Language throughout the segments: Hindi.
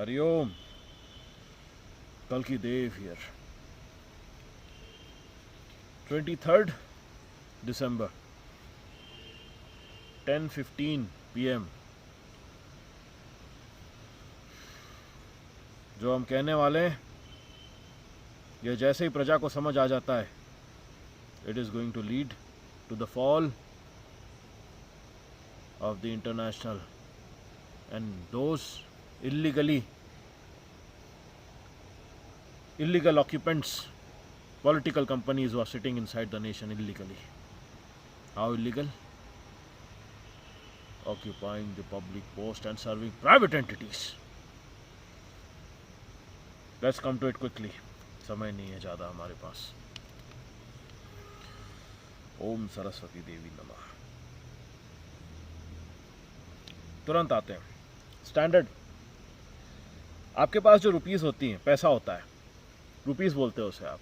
हरिओम, कल्कि देव हियर। 23rd December, 10:15 PM। जो हम कहने वाले हैं, यह जैसे ही प्रजा को समझ आ जाता है, it is going to lead to the fall of the international and those illegal occupants, political companies who are sitting inside the nation illegally. How illegal? Occupying the public post and serving private entities. Let's come to it quickly. समय नहीं है ज़्यादा हमारे पास। ओम सरस्वती देवी नमः। तुरंत आते हैं। स्टैंडर्ड, आपके पास जो रुपीस होती हैं, पैसा होता है, रुपीस बोलते हो उसे आप,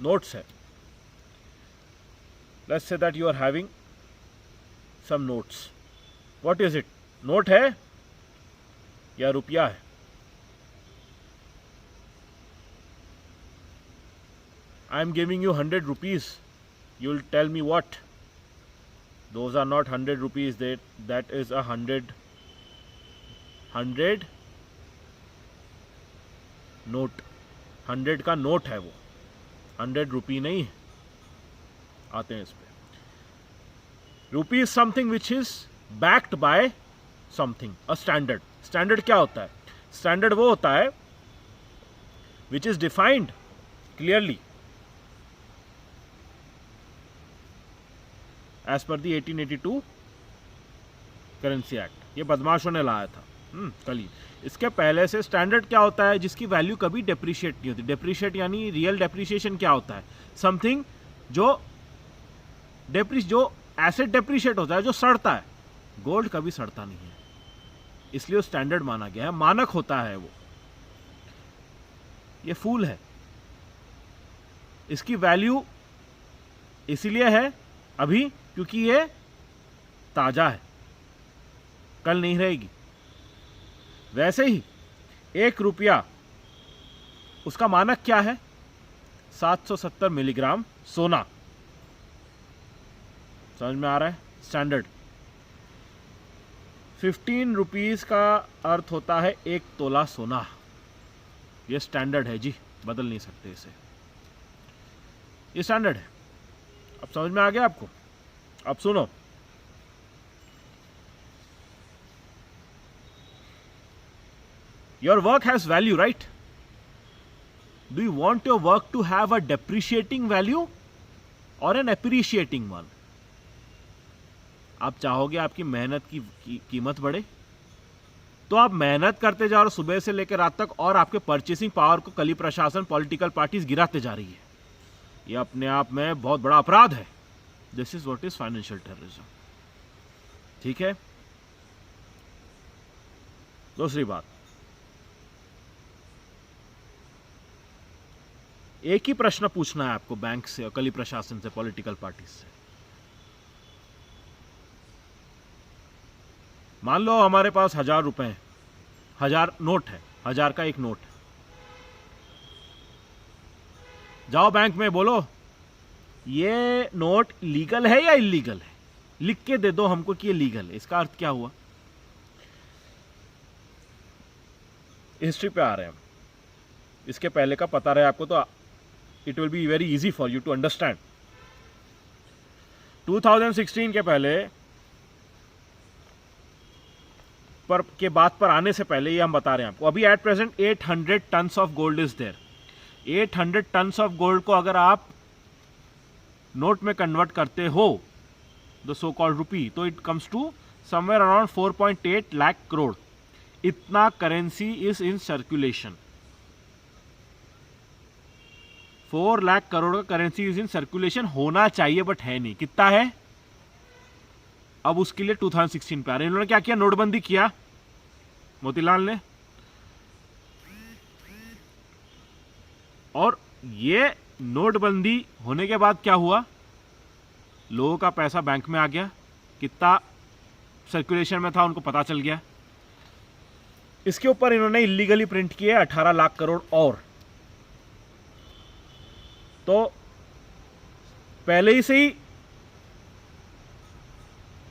नोट्स है। Let's say that you are having some notes. What is it? Note है या रुपया है? I am giving you 100 rupees. You will tell me what? Those are not 100 rupees. That is a 100 note. 100 का नोट है वो, 100 रुपी नहीं है। आते हैं इस पे। Rupee is something which is backed by something, a standard. Standard क्या होता है? स्टैंडर्ड वो होता है which is defined clearly as per the 1882 currency act. ये बदमाशों ने लाया था कल ही। इसके पहले से स्टैंडर्ड क्या होता है? जिसकी वैल्यू कभी डेप्रिशिएट नहीं होती। डेप्रिशिएट यानी रियल डेप्रिशिएशन क्या होता है? समथिंग जो एसेट डेप्रिशिएट होता है, जो सड़ता है। गोल्ड कभी सड़ता नहीं है, इसलिए वो स्टैंडर्ड माना गया है। मानक होता है वो। ये फूल है, इसकी वैल्यू इसीलिए है अभी क्योंकि ये ताजा है, कल नहीं रहेगी। वैसे ही 1 रुपया, उसका मानक क्या है? 770 मिलीग्राम सोना। समझ में आ रहा है? स्टैंडर्ड। 15 रुपीज का अर्थ होता है 1 तोला सोना। ये स्टैंडर्ड है जी, बदल नहीं सकते इसे। ये स्टैंडर्ड है। अब समझ में आ गया आपको? अब सुनो, your work has value, right? Do you want your work to have a depreciating value or an appreciating one? आप चाहोगे आपकी मेहनत की कीमत बढ़े, तो आप मेहनत करते जाओ सुबह से लेकर रात तक, और आपके परचेसिंग पावर को कली प्रशासन, पॉलिटिकल पार्टीज गिराते जा रही है। यह अपने आप में बहुत बड़ा अपराध है। This is what is financial terrorism. ठीक है? दूसरी बात, एक ही प्रश्न पूछना है आपको बैंक से और कली प्रशासन से, पॉलिटिकल पार्टी से। मान लो हमारे पास 1000 रुपए हैं, 1000 नोट है, 1000 का एक नोट है। जाओ बैंक में, बोलो ये नोट लीगल है या इलीगल है? लिख के दे दो हमको कि ये लीगल है। इसका अर्थ क्या हुआ? हिस्ट्री पे आ रहे हैं हम, इसके पहले का पता रहे आपको तो it will be very easy for you to understand. 2016 के पहले पर के बात पर आने से पहले ये हम बता रहे हैं आपको। अभी at present 800 tons of gold is there. 800 tons of gold को अगर आप नोट में कन्वर्ट करते हो, द सो कॉल्ड रुपी, तो it comes to somewhere around 4.8 lakh crore. इतना currency is in circulation. 4 lakh crore का करेंसी इज इन सर्कुलेशन होना चाहिए, बट है नहीं। कितना है? अब उसके लिए 2016 पे आ रहे हैं। इन्होंने क्या किया? नोटबंदी किया मोतीलाल ने, और ये नोटबंदी होने के बाद क्या हुआ? लोगों का पैसा बैंक में आ गया, कितना सर्कुलेशन में था उनको पता चल गया। इसके ऊपर इन्होंने इलीगली प्रिंट किए 18 लाख करोड़ और। तो पहले ही से ही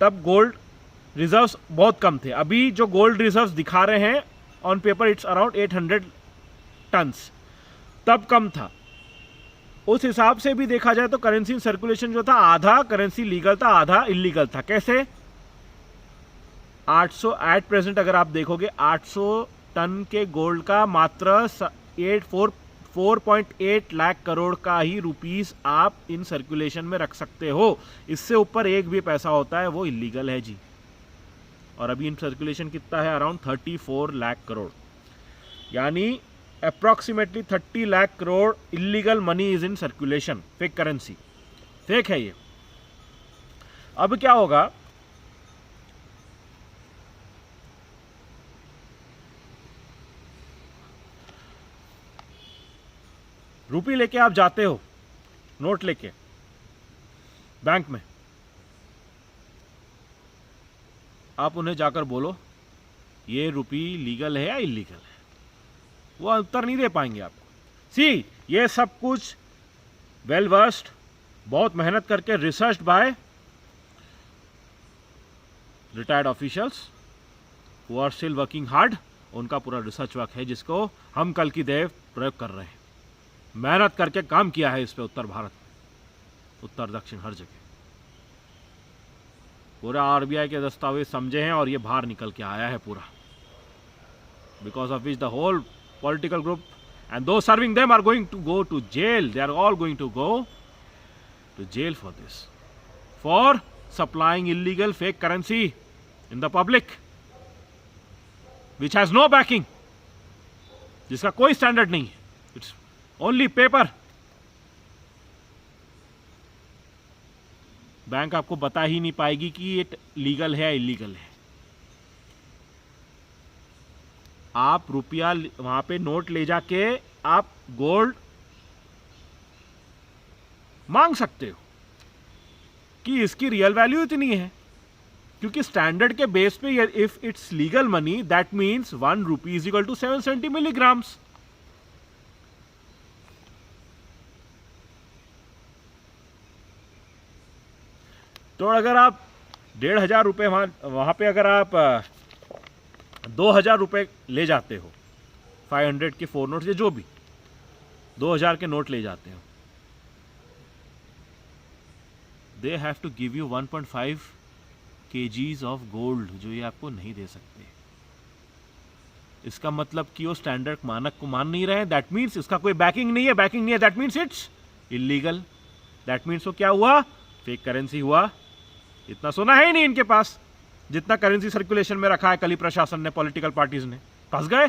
तब गोल्ड रिजर्व्स बहुत कम थे। अभी जो गोल्ड रिजर्व्स दिखा रहे हैं on paper it's around 800 tons, तब कम था। उस हिसाब से भी देखा जाए तो करेंसी इन सर्कुलेशन जो था, आधा करेंसी लीगल था, आधा इलीगल था। कैसे? 800 एट प्रेजेंट अगर आप देखोगे 800 टन के गोल्ड का मात्र 4.8 लाख करोड़ का ही रुपीस आप इन सर्कुलेशन में रख सकते हो। इससे ऊपर एक भी पैसा होता है वो इलीगल है जी। और अभी इन सर्कुलेशन कितना है? अराउंड 34 लाख करोड़, यानी approximately 30 lakh crore illegal money is in circulation, fake currency, fake है ये। अब क्या होगा? रुपये लेके आप जाते हो, नोट लेके बैंक में, आप उन्हें जाकर बोलो ये रुपी लीगल है या इलीगल है, वो उत्तर नहीं दे पाएंगे आपको। सी, ये सब कुछ वेल वर्स्ड, बहुत मेहनत करके research by retired officials who are still working hard, उनका पूरा रिसर्च वर्क है जिसको हम कल की देव प्रयोग कर रहे हैं। मेहनत करके काम किया है इस पे उत्तर भारत में, उत्तर दक्षिण हर जगह पूरा आरबीआई के दस्तावेज समझे हैं और ये बाहर निकल के आया है पूरा, because of which the whole political group and those serving them are going to go to jail. They are all going to go to jail for this, for supplying illegal fake currency in the public which has no backing, जिसका कोई स्टैंडर्ड नहीं है, it's only paper. बैंक आपको बता ही नहीं पाएगी कि ये लीगल है या इलीगल है। आप रुपया वहां पे नोट ले जाके आप गोल्ड मांग सकते हो कि इसकी रियल वैल्यू इतनी है, क्योंकि स्टैंडर्ड के बेस पे if it's legal money that means 1 rupee is equal to 770 milligrams. तो अगर आप 1,500 रुपये वहां पे अगर आप 2,000 रुपये ले जाते हो, 500 के 4 नोट या जो भी 2,000 के नोट ले जाते हो, they have to give you 1.5 kgs of gold, जो ये आपको नहीं दे सकते। इसका मतलब कि वो स्टैंडर्ड मानक को मान नहीं रहे हैं, दैट मीन्स इसका कोई बैकिंग नहीं है, बैकिंग नहीं है that means it's illegal, that means वो क्या हुआ? फेक करेंसी हुआ। इतना सोना है ही नहीं इनके पास जितना करेंसी सर्कुलेशन में रखा है कली प्रशासन ने, पॉलिटिकल पार्टीज ने, फंस गए।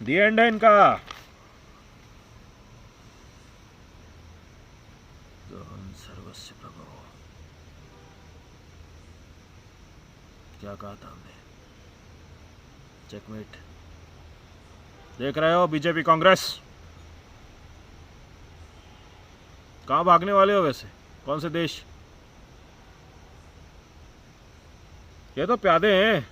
दी एंड है इनका। सर्वस्व प्रभु, क्या कहा था हमने? चेकमेट। देख रहे हो बीजेपी कांग्रेस कहां भागने वाले हो वैसे? कौन से देश? ये तो प्यादे हैं,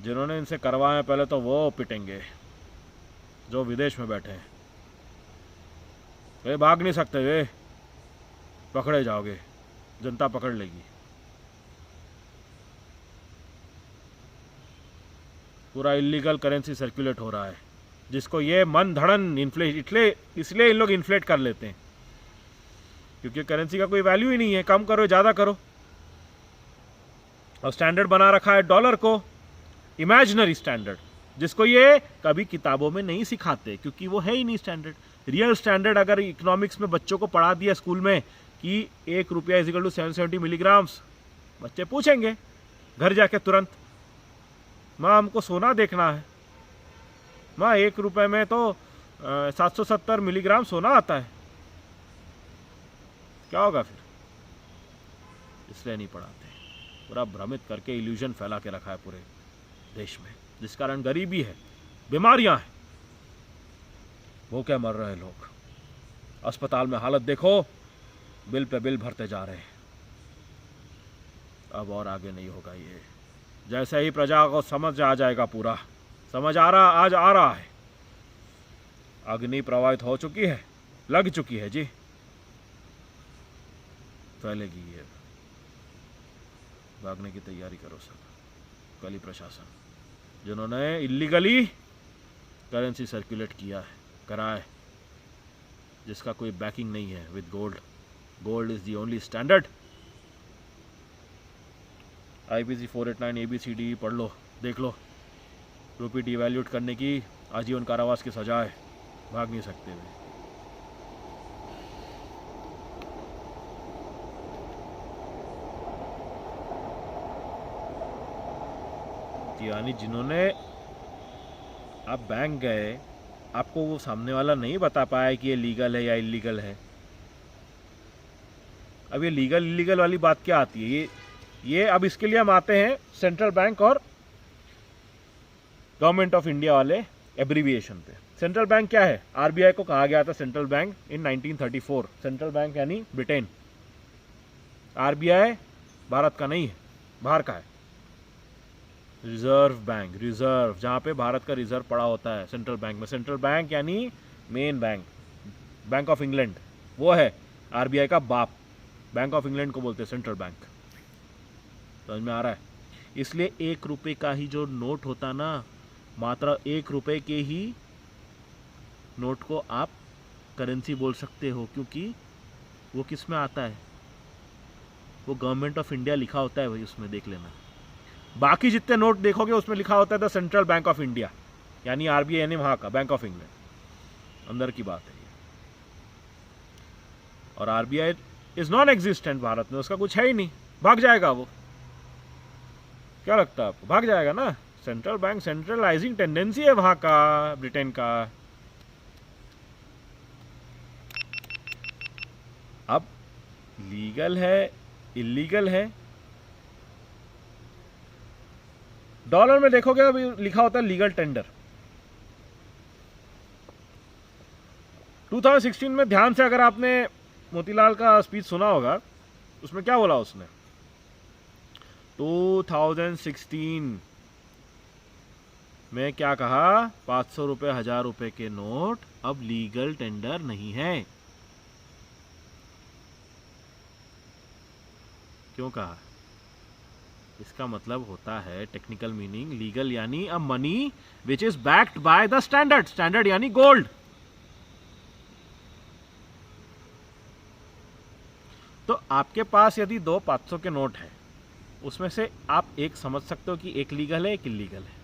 जिन्होंने इनसे करवाए पहले तो वो पिटेंगे जो विदेश में बैठे हैं। वे भाग नहीं सकते, वे पकड़े जाओगे, जनता पकड़ लेगी। पूरा इलीगल करेंसी सर्कुलेट हो रहा है, जिसको ये मन धड़न इन्फ्लेट, इसलिए इन लोग इन्फ्लेट कर लेते हैं, क्योंकि करेंसी का कोई वैल्यू ही नहीं है। कम करो ज़्यादा करो, और स्टैंडर्ड बना रखा है डॉलर को, इमेजिनरी स्टैंडर्ड, जिसको ये कभी किताबों में नहीं सिखाते, क्योंकि वो है ही नहीं स्टैंडर्ड। रियल स्टैंडर्ड अगर इकोनॉमिक्स में बच्चों को पढ़ा दिया स्कूल में कि 1 रुपया इज इक्वल टू 770 मिलीग्राम्स, बच्चे पूछेंगे घर जाके तुरंत, माँ हमको सोना देखना है, माँ 1 रुपये में तो 770 मिलीग्राम सोना आता है, क्या होगा फिर? इसलिए नहीं पढ़ाते, पूरा भ्रमित करके इल्यूजन फैला के रखा है पूरे देश में, जिस कारण गरीबी है, बीमारियां हैं, भूखे मर रहे हैं लोग। अस्पताल में हालत देखो, बिल पे बिल भरते जा रहे हैं। अब और आगे नहीं होगा ये। जैसे ही प्रजा को समझ आ जाएगा, पूरा समझ आ रहा है, अग्नि प्रवाहित हो चुकी है, लग चुकी है जी, फैलेगी ये। भागने की तैयारी करो सब। कली प्रशासन जिन्होंने इलीगली करेंसी सर्कुलेट करा है, जिसका कोई बैकिंग नहीं है with gold. Gold is the only standard. IPC 489 ABCD पढ़ लो, देख लो। रूपी डिवैल्यूट करने की आजीवन कारावास की सजा है, भाग नहीं सकते वे। यानी जिन्होंने, आप बैंक गए, आपको वो सामने वाला नहीं बता पाया कि ये लीगल है या इलीगल है। अब ये लीगल इलीगल वाली बात क्या आती है? ये अब इसके लिए हम आते हैं सेंट्रल बैंक और गवर्नमेंट ऑफ इंडिया वाले एब्रीविएशन पे। सेंट्रल बैंक क्या है? RBI को कहा गया था सेंट्रल बैंक इन 1934। सेंट्रल बैंक यानी ब्रिटेन। RBI भारत का नहीं है, बाहर का है। रिजर्व बैंक, रिजर्व, जहाँ पे भारत का रिजर्व पड़ा होता है सेंट्रल बैंक में। सेंट्रल बैंक यानी main bank, bank of England, वो है RBI का बाप। बैंक ऑफ इंग्लैंड को बोलते हैं सेंट्रल बैंक। समझ में आ रहा है? इसलिए 1 रुपये का ही जो नोट होता ना, मात्र 1 रुपये के ही नोट को आप करेंसी बोल सकते हो, क्योंकि वो किस में आता है? वो गवर्नमेंट ऑफ इंडिया लिखा होता है भाई, उसमें देख लेना। बाकी जितने नोट देखोगे उसमें लिखा होता है the central bank of India, यानी RBI यानी वहाँ का बैंक ऑफ इंग्लैंड। अंदर की बात है ये। और RBI is non existent Bharat में, उसका कुछ है ही नहीं, भाग जाएगा वो। क्या लगता है आपको? भाग जाएगा ना। सेंट्रल बैंक सेंट्रलाइजिंग टेंडेंसी है वहाँ का, ब्रिटेन का। अब लीगल है इलीगल है, डॉलर में देखोगे अभी लिखा होता है लीगल टेंडर। 2016 में ध्यान से अगर आपने मोतीलाल का स्पीच सुना होगा, उसमें क्या बोला उसने? 2016 में क्या कहा? 500 रुपए 1000 रुपए के नोट अब लीगल टेंडर नहीं है। क्यों कहा? इसका मतलब होता है, टेक्निकल मीनिंग, लीगल यानी a money which is backed by the standard. Standard यानी गोल्ड। तो आपके पास यदि 2 500 के नोट हैं, उसमें से आप एक समझ सकते हो कि एक लीगल है एक इलीगल है,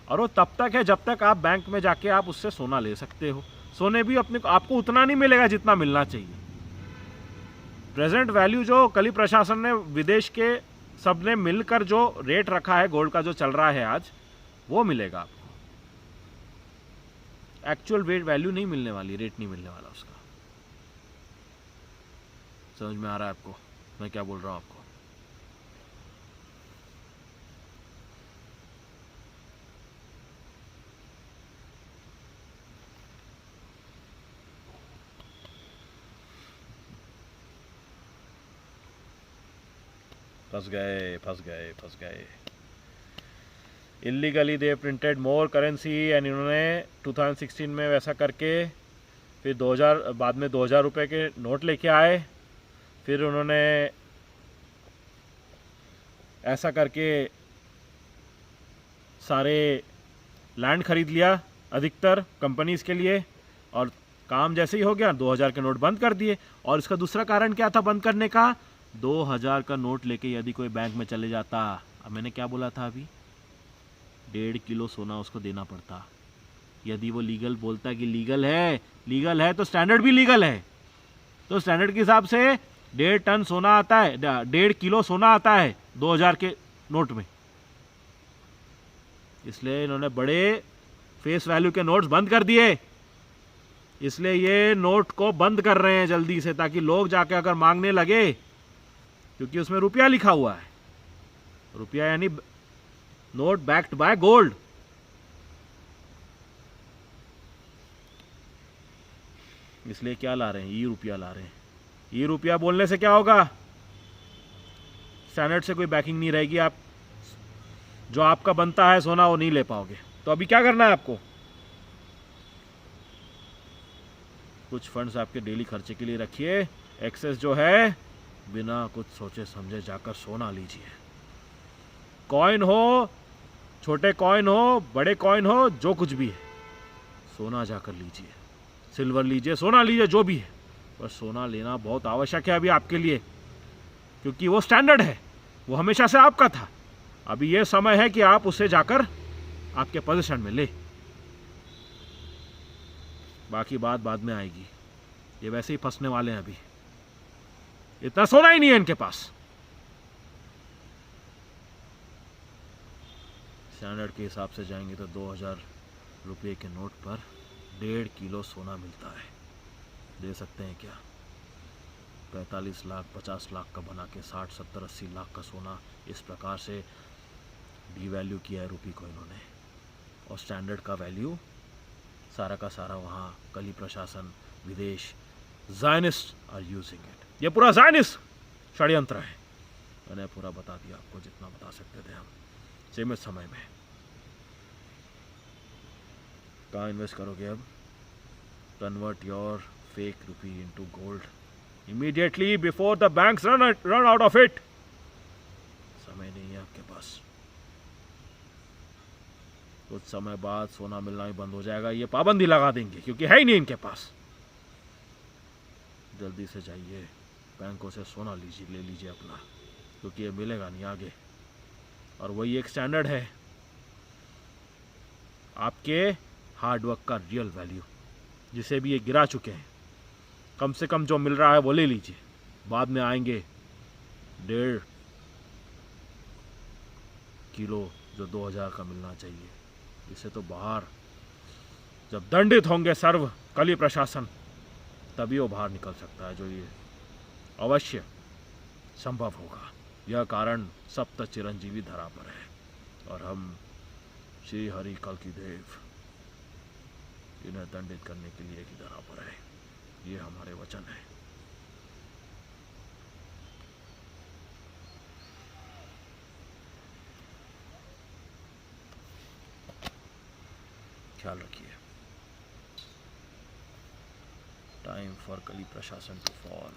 और वो तब तक है जब तक आप बैंक में जाके आप उससे सोना ले सकते हो। सोने भी अपने को आपको उतना नहीं मिलेगा जितना मिलना चाहिए। प्रेजेंट वैल्यू जो कली प्रशासन ने, विदेश के सबने मिलकर जो रेट रखा है गोल्ड का, जो चल रहा है आज, वो मिलेगा आपको। एक्चुअल वेट वैल्यू नहीं मिलने वाली, रेट नहीं मिलने वाला उसका। समझ में आ रहा है आपको मैं क्या बोल रहा हूं आपको? फंस गए। Illegally they printed more currency and इन्होंने 2016 में वैसा करके फिर 2000 बाद में 2000 रुपये के नोट लेके आए। फिर उन्होंने ऐसा करके सारे लैंड खरीद लिया अधिकतर कंपनीज के लिए, और काम जैसे ही हो गया 2000 के नोट बंद कर दिए। और इसका दूसरा कारण क्या था बंद करने का? 2000 का नोट लेके यदि कोई बैंक में चले जाता, अब मैंने क्या बोला था अभी, 1.5 किलो सोना उसको देना पड़ता। यदि वो लीगल बोलता कि लीगल है तो स्टैंडर्ड भी लीगल है, तो स्टैंडर्ड के हिसाब से 1.5 टन सोना आता है, 1.5 किलो सोना आता है 2000 के नोट में। इसलिए इन्होंने बड़े फेस वैल्यू के नोट्स बंद कर दिए। इसलिए ये नोट को बंद कर रहे हैं जल्दी से, ताकि लोग जाके अगर मांगने लगे, क्योंकि उसमें रुपया लिखा हुआ है, रुपया यानी नोट बैक्ड बाय गोल्ड। इसलिए क्या ला रहे हैं? ई रुपया ला रहे हैं। ई रुपया बोलने से क्या होगा? स्टैंडर्ड से कोई बैकिंग नहीं रहेगी, आप जो आपका बनता है सोना वो नहीं ले पाओगे। तो अभी क्या करना है आपको, कुछ फंड्स आपके डेली खर्चे के लिए रखिए, एक्सेस जो है बिना कुछ सोचे समझे जाकर सोना लीजिए। कॉइन हो, छोटे कॉइन हो, बड़े कॉइन हो, जो कुछ भी है, सोना जाकर लीजिए, सिल्वर लीजिए, सोना लीजिए, जो भी है, पर सोना लेना बहुत आवश्यक है अभी आपके लिए, क्योंकि वो स्टैंडर्ड है, वो हमेशा से आपका था। अभी ये समय है कि आप उसे जाकर आपके पोजीशन में ले, बाकी बात बाद में आएगी। ये वैसे ही फंसने वाले हैं, अभी इतना सोना ही नहीं है इनके पास। स्टैंडर्ड के हिसाब से जाएंगे तो 2000 रुपये के नोट पर 1.5 किलो सोना मिलता है। दे सकते हैं क्या? 45 लाख 50 लाख का बना के 60 70 80 लाख का सोना इस प्रकार से डीवैल्यू किया है रुपये को इन्होंने। और स्टैंडर्ड का वैल्यू सारा का सारा वहाँ कली प्रशासन, विदेश, ज़ायनिस्ट आर यूजिंग इट। ये पूरा ज़ायनिस्ट षड्यंत्र है। मैंने पूरा बता दिया आपको जितना बता सकते थे हम सीमित समय में। कहाँ इन्वेस्ट करोगे अब? Convert your fake rupee into gold immediately before the banks run out of it. समय नहीं है आपके पास, कुछ समय बाद सोना मिलना ही बंद हो जाएगा, ये पाबंदी लगा देंगे क्योंकि है ही नहीं इनके पास। जल्दी से जाइए बैंकों से सोना लीजिए, ले लीजिए अपना, क्योंकि ये मिलेगा नहीं आगे। और वही एक स्टैंडर्ड है आपके हार्डवर्क का रियल वैल्यू, जिसे भी ये गिरा चुके हैं। कम से कम जो मिल रहा है वो ले लीजिए, बाद में आएंगे 1.5 किलो जो 2000 का मिलना चाहिए। इसे तो बाहर जब दंडित होंगे सर्व कली प्रशासन, तभी वो बाहर निकल सकता है, जो ये अवश्य संभव होगा। यह कारण सप्त चिरंजीवी धरा पर है और हम श्री हरि कल की देव इन्हें दंडित करने के लिए की धरा पर है। ये हमारे वचन है। ख्याल रखिए। टाइम फॉर कली प्रशासन टू फॉल।